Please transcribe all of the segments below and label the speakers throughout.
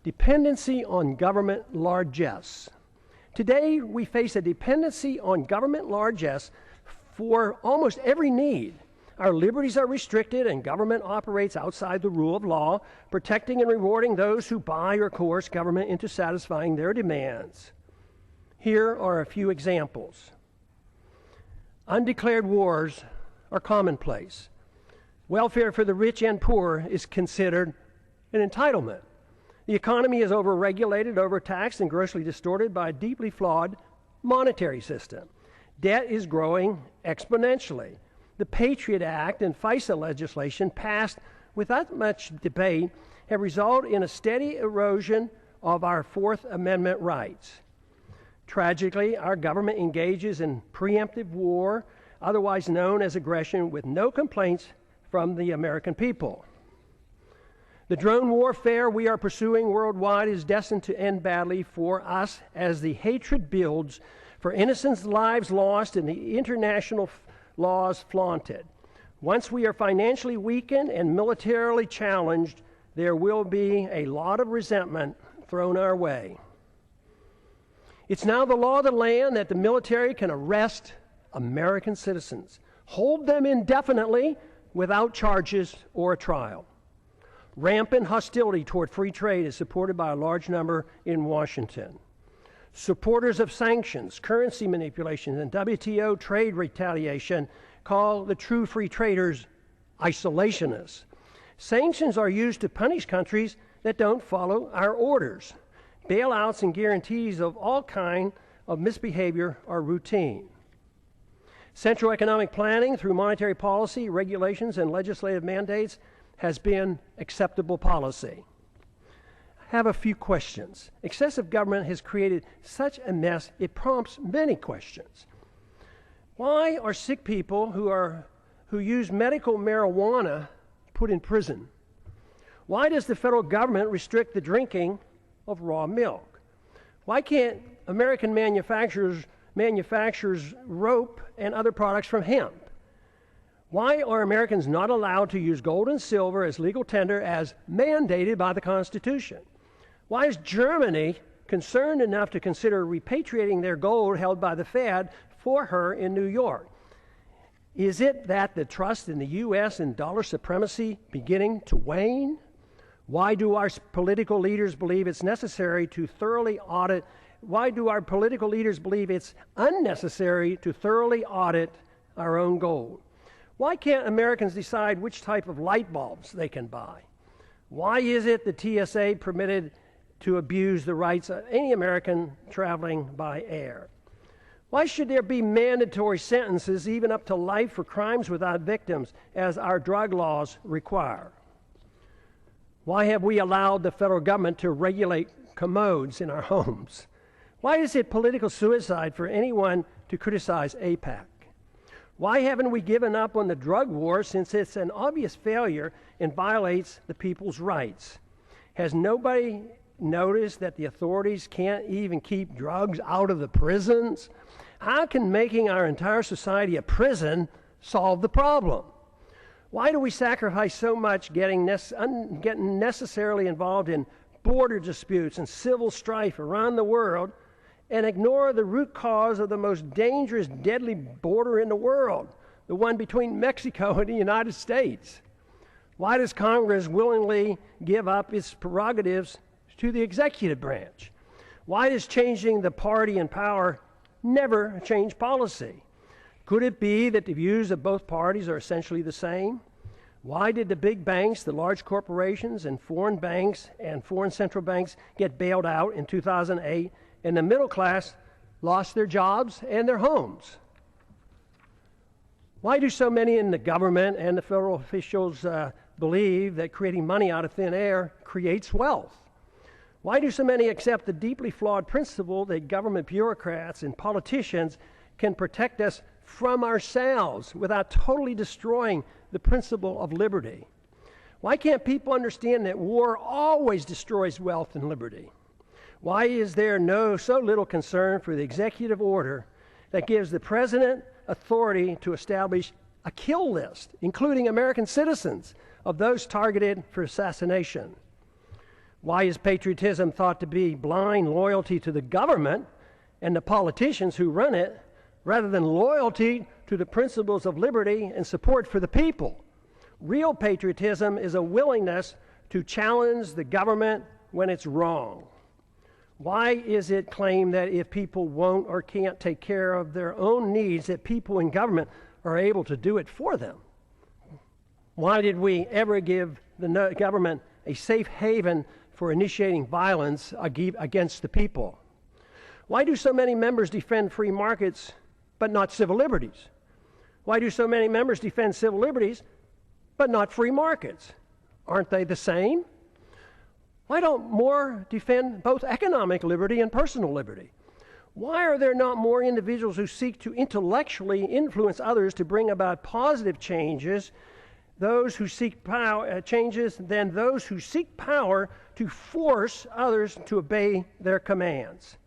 Speaker 1: Dependency on government largesse. Today, we face a dependency on government largesse for almost every need. Our liberties are restricted and government operates outside the rule of law, protecting and rewarding those who buy or coerce government into satisfying their demands. Here are a few examples. Undeclared wars are commonplace. Welfare for the rich and poor is considered an entitlement. The economy is overregulated, overtaxed, and grossly distorted by a deeply flawed monetary system. Debt is growing exponentially. The Patriot Act and FISA legislation passed without much debate have resulted in a steady erosion of our Fourth Amendment rights. Tragically, our government engages in preemptive war, otherwise known as aggression, with no complaints from the American people. The drone warfare we are pursuing worldwide is destined to end badly for us as the hatred builds for innocent lives lost and the international laws flaunted. Once we are financially weakened and militarily challenged, there will be a lot of resentment thrown our way. It's now the law of the land that the military can arrest American citizens, hold them indefinitely without charges or a trial. Rampant hostility toward free trade is supported by a large number in Washington. Supporters of sanctions, currency manipulation, and WTO trade retaliation call the true free traders isolationists. Sanctions are used to punish countries that don't follow our orders. Bailouts and guarantees of all kinds of misbehavior are routine. Central economic planning through monetary policy, regulations, and legislative mandates has been acceptable policy. I have a few questions. Excessive government has created such a mess, it prompts many questions. Why are sick people who use medical marijuana put in prison? Why does the federal government restrict the drinking of raw milk? Why can't American manufacturers rope and other products from hemp? Why are Americans not allowed to use gold and silver as legal tender as mandated by the Constitution? Why is Germany concerned enough to consider repatriating their gold held by the Fed for her in New York? Is it that the trust in the U.S. and dollar supremacy beginning to wane? Why do our political leaders believe it's necessary to thoroughly audit? Why do our political leaders believe it's unnecessary to thoroughly audit our own gold? Why can't Americans decide which type of light bulbs they can buy? Why is it the TSA permitted to abuse the rights of any American traveling by air? Why should there be mandatory sentences, even up to life, for crimes without victims, as our drug laws require? Why have we allowed the federal government to regulate commodes in our homes? Why is it political suicide for anyone to criticize AIPAC? Why haven't we given up on the drug war, since it's an obvious failure and violates the people's rights? Has nobody noticed that the authorities can't even keep drugs out of the prisons? How can making our entire society a prison solve the problem? Why do we sacrifice so much getting necessarily involved in border disputes and civil strife around the world and ignore the root cause of the most dangerous, deadly border in the world, the one between Mexico and the United States? Why does Congress willingly give up its prerogatives to the executive branch? Why does changing the party in power never change policy? Could it be that the views of both parties are essentially the same? Why did the big banks, the large corporations, and foreign banks and foreign central banks get bailed out in 2008, and the middle class lost their jobs and their homes? Why do so many in the government and the federal officials believe that creating money out of thin air creates wealth? Why do so many accept the deeply flawed principle that government bureaucrats and politicians can protect us from ourselves without totally destroying the principle of liberty? Why can't people understand that war always destroys wealth and liberty? Why is there so little concern for the executive order that gives the president authority to establish a kill list, including American citizens, of those targeted for assassination? Why is patriotism thought to be blind loyalty to the government and the politicians who run it, rather than loyalty to the principles of liberty and support for the people? Real patriotism is a willingness to challenge the government when it's wrong. Why is it claimed that if people won't or can't take care of their own needs, that people in government are able to do it for them? Why did we ever give the government a safe haven for initiating violence against the people? Why do so many members defend free markets but not civil liberties? Why do so many members defend civil liberties but not free markets? Aren't they the same? Why don't more defend both economic liberty and personal liberty? Why are there not more individuals who seek to intellectually influence others to bring about positive changes, those who seek changes, than those who seek power to force others to obey their commands?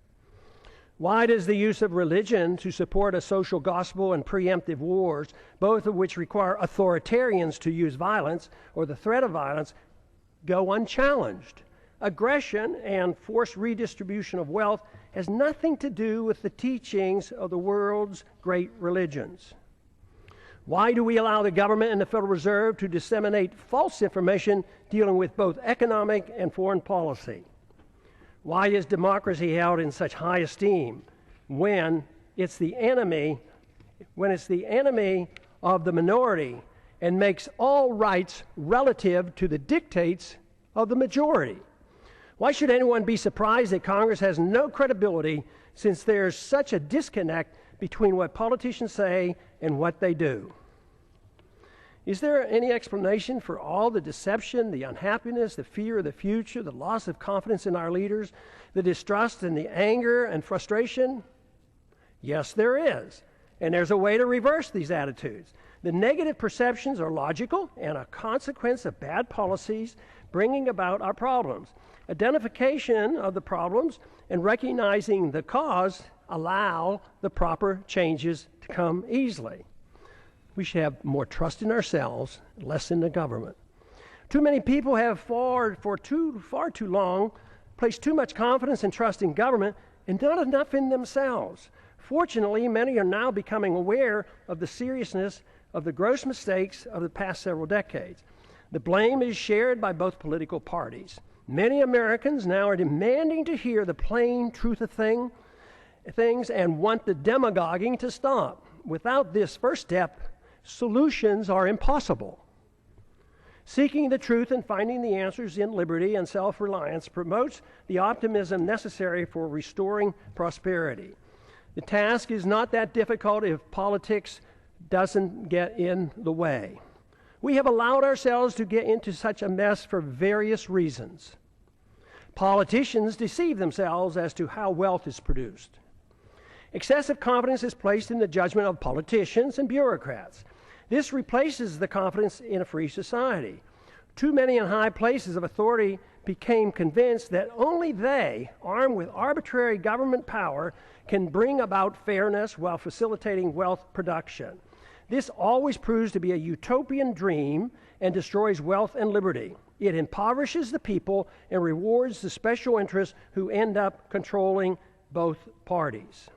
Speaker 1: Why does the use of religion to support a social gospel and preemptive wars, both of which require authoritarians to use violence or the threat of violence, go unchallenged? Aggression and forced redistribution of wealth has nothing to do with the teachings of the world's great religions. Why do we allow the government and the Federal Reserve to disseminate false information dealing with both economic and foreign policy? Why is democracy held in such high esteem when it's the enemy of the minority and makes all rights relative to the dictates of the majority? Why should anyone be surprised that Congress has no credibility, since there's such a disconnect between what politicians say and what they do? Is there any explanation for all the deception, the unhappiness, the fear of the future, the loss of confidence in our leaders, the distrust and the anger and frustration? Yes, there is. And there's a way to reverse these attitudes. The negative perceptions are logical and a consequence of bad policies bringing about our problems. Identification of the problems and recognizing the cause allow the proper changes to come easily. We should have more trust in ourselves, less in the government. Too many people have far too long placed too much confidence and trust in government and not enough in themselves. Fortunately, many are now becoming aware of the seriousness of the gross mistakes of the past several decades. The blame is shared by both political parties. Many Americans now are demanding to hear the plain truth of things and want the demagoguing to stop. Without this first step, solutions are impossible. Seeking the truth and finding the answers in liberty and self-reliance promotes the optimism necessary for restoring prosperity. The task is not that difficult if politics doesn't get in the way. We have allowed ourselves to get into such a mess for various reasons. Politicians deceive themselves as to how wealth is produced. Excessive confidence is placed in the judgment of politicians and bureaucrats. This replaces the confidence in a free society. Too many in high places of authority became convinced that only they, armed with arbitrary government power, can bring about fairness while facilitating wealth production. This always proves to be a utopian dream and destroys wealth and liberty. It impoverishes the people and rewards the special interests who end up controlling both parties.